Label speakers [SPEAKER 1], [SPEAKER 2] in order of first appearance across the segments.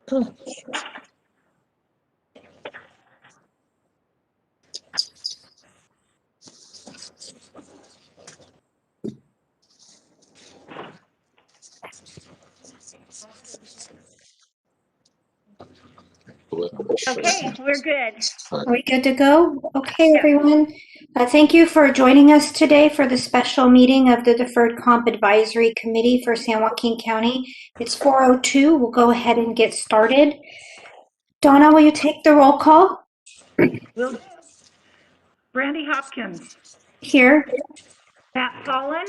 [SPEAKER 1] Okay, we're good.
[SPEAKER 2] Are we good to go? Okay, everyone. Thank you for joining us today for the special meeting of the Deferred Comp Advisory Committee for San Joaquin County. It's 4:02. We'll go ahead and get started. Donna, will you take the roll call?
[SPEAKER 1] Will do. Brandy Hopkins.
[SPEAKER 2] Here.
[SPEAKER 1] Matt Solon.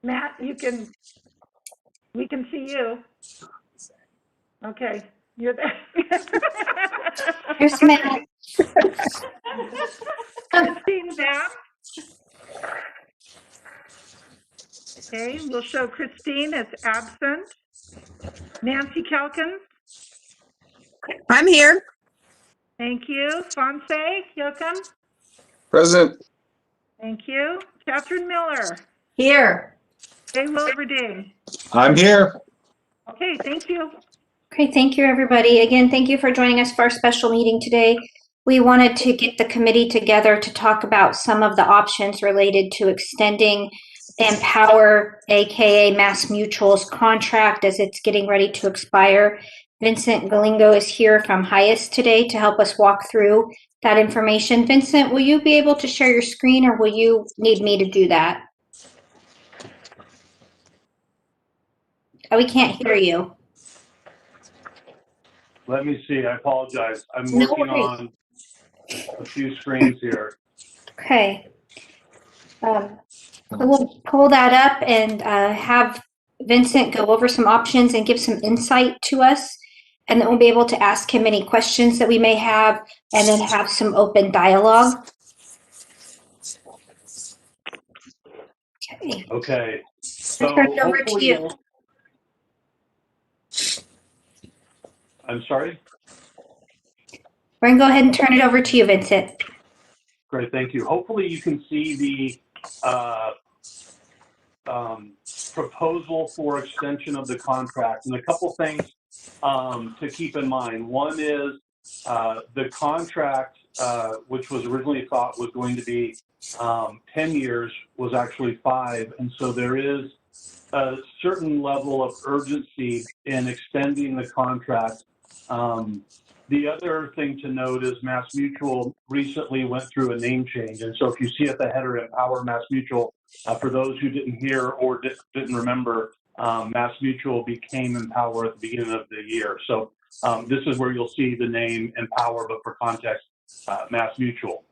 [SPEAKER 1] Matt, we can see you. Okay, you're there.
[SPEAKER 2] Here's Matt.
[SPEAKER 1] Christine Zapp. Okay, we'll show Christine as absent. Nancy Calkins.
[SPEAKER 3] I'm here.
[SPEAKER 1] Thank you. Fonse Yoakum.
[SPEAKER 4] Present.
[SPEAKER 1] Thank you. Catherine Miller.
[SPEAKER 3] Here.
[SPEAKER 1] Jay Wilberding.
[SPEAKER 4] I'm here.
[SPEAKER 1] Okay, thank you.
[SPEAKER 2] Okay, thank you, everybody. Again, thank you for joining us for our special meeting today. We wanted to get the committee together to talk about some of the options related to extending Empower, aka Mass Mutual's contract as it's getting ready to expire. Vincent Galingo is here from Highest today to help us walk through that information. Vincent, will you be able to share your screen or will you need me to do that? Oh, we can't hear you.
[SPEAKER 5] Let me see. I apologize. I'm
[SPEAKER 2] No
[SPEAKER 5] working
[SPEAKER 2] worries.
[SPEAKER 5] on a few screens here.
[SPEAKER 2] Okay. We'll pull that up and have Vincent go over some options and give some insight to us. And then we'll be able to ask him any questions that we may have and then have some open dialogue. Okay.
[SPEAKER 5] Okay.
[SPEAKER 2] I'll turn it over to you.
[SPEAKER 5] I'm sorry?
[SPEAKER 2] We're going to go ahead and turn it over to you, Vincent.
[SPEAKER 5] Great, thank you. Hopefully you can see the proposal for extension of the contract. And a couple things to keep in mind. One is the contract, which was originally thought was going to be 10 years, was actually 5. And so there is a certain level of urgency in extending the contract. The other thing to note is Mass Mutual recently went through a name change. And so if you see at the header, Empower Mass Mutual, for those who didn't hear or didn't remember, Mass Mutual became Empower at the beginning of the year. So this is where you'll see the name Empower, but for context, Mass Mutual.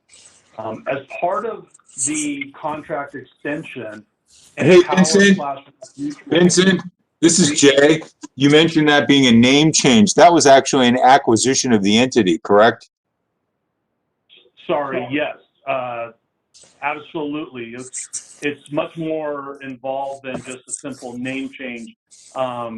[SPEAKER 5] As part of the contract extension,
[SPEAKER 4] Hey, Vincent, this is Jay. You mentioned that being a name change. That was actually an acquisition of the entity, correct?
[SPEAKER 5] Sorry, yes, absolutely. It's much more involved than just a simple name change.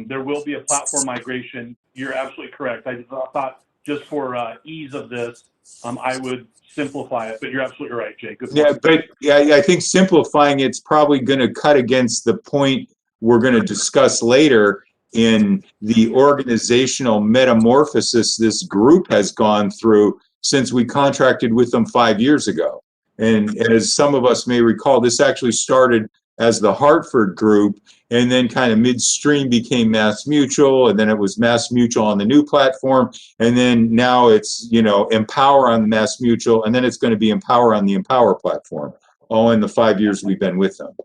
[SPEAKER 5] There will be a platform migration. You're absolutely correct. I thought just for ease of this, I would simplify it, but you're absolutely right, Jay. Good point.
[SPEAKER 4] Yeah, but yeah, I think simplifying it's probably going to cut against the point we're going to discuss later in the organizational metamorphosis this group has gone through since we contracted with them 5 years ago. And as some of us may recall, this actually started as the Hartford group and then kind of midstream became Mass Mutual, and then it was Mass Mutual on the new platform, and then now it's, you know, Empower on Mass Mutual, and then it's going to be Empower on the Empower platform, all in the 5 years we've been with them.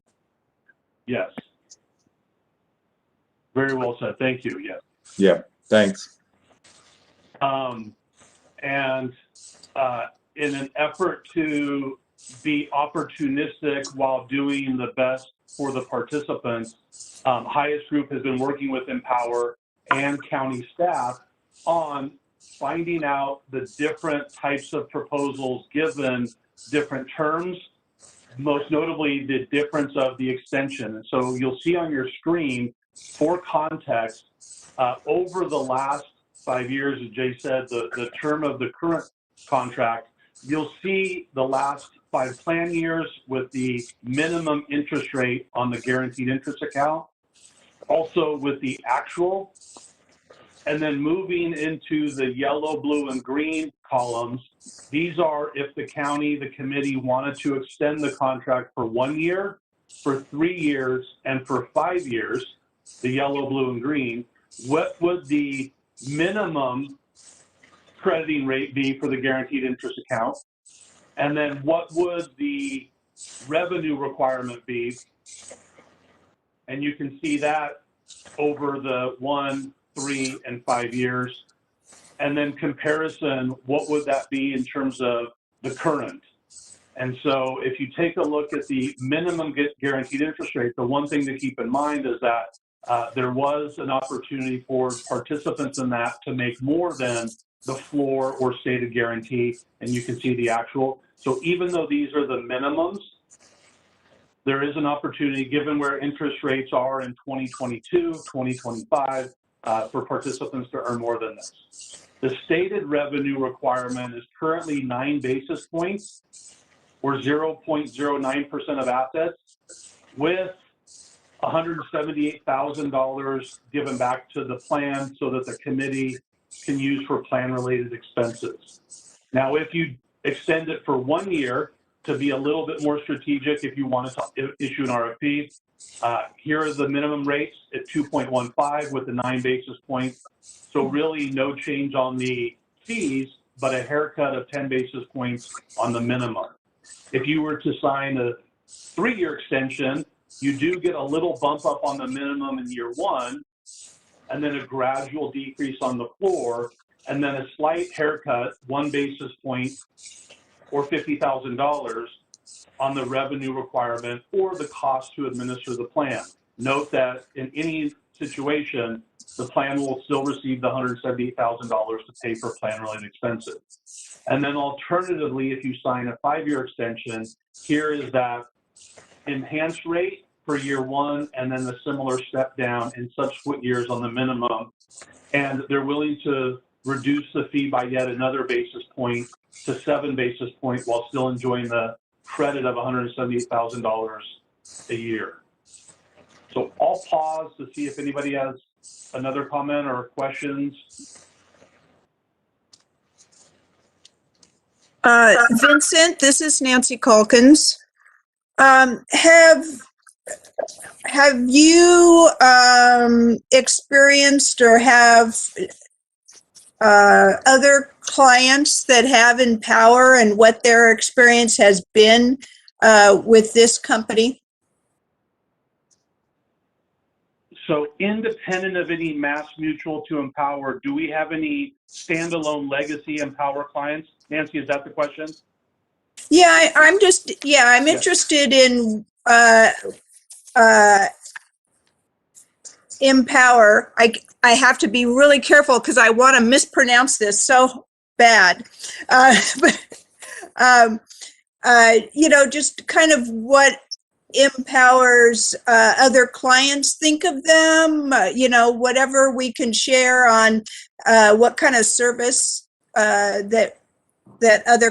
[SPEAKER 5] Yes. Very well said. Thank you. Yes.
[SPEAKER 4] Yeah, thanks.
[SPEAKER 5] In an effort to be opportunistic while doing the best for the participants, Highest Group has been working with Empower and county staff on finding out the different types of proposals given different terms, most notably the difference of the extension. And so you'll see on your screen, for context, over the last 5 years, as Jay said, the term of the current contract, you'll see the last 5 plan years with the minimum interest rate on the guaranteed interest account also with the actual, and then moving into the yellow, blue, and green columns, these are if the county, the committee wanted to extend the contract for 1 year, for 3 years, and for 5 years, the yellow, blue, and green, what would the minimum crediting rate be for the guaranteed interest account? And then what would the revenue requirement be? And you can see that over the 1, 3, and 5 years. And then comparison, what would that be in terms of the current? And so if you take a look at the minimum guaranteed interest rate, the one thing to keep in mind is that there was an opportunity for participants in that to make more than the floor or stated guarantee, and you can see the actual. So even though these are the minimums, there is an opportunity, given where interest rates are in 2022, 2025, for participants to earn more than this. The stated revenue requirement is currently 9 basis points, or 0.09% of assets, with $178,000 given back to the plan so that the committee can use for plan-related expenses. Now, if you extend it for 1 year to be a little bit more strategic, if you wanted to issue an RFP, here are the minimum rates at 2.15 with the 9 basis points. So really no change on the fees, but a haircut of 10 basis points on the minimum. If you were to sign a 3-year extension, you do get a little bump up on the minimum in year 1, and then a gradual decrease on the floor, and then a slight haircut, 1 basis point or $50,000 on the revenue requirement or the cost to administer the plan. Note that in any situation, the plan will still receive the $178,000 to pay for plan-related expenses. And then alternatively, if you sign a 5-year extension, here is that enhanced rate for year 1, and then the similar step down in subsequent years on the minimum. And they're willing to reduce the fee by yet another basis point to 7 basis points while still enjoying the credit of $178,000 a year. So I'll pause to see if anybody has another comment or questions.
[SPEAKER 3] Vincent, this is Nancy Calkins. Have you experienced or have other clients that have Empower and what their experience has been with this company?
[SPEAKER 5] So independent of any Mass Mutual to Empower, do we have any standalone legacy Empower clients? Nancy, is that the question?
[SPEAKER 3] Yeah, I'm interested in Empower. I have to be really careful because I want to mispronounce this so bad. Just kind of what Empower's other clients think of them, whatever we can share on what kind of service that other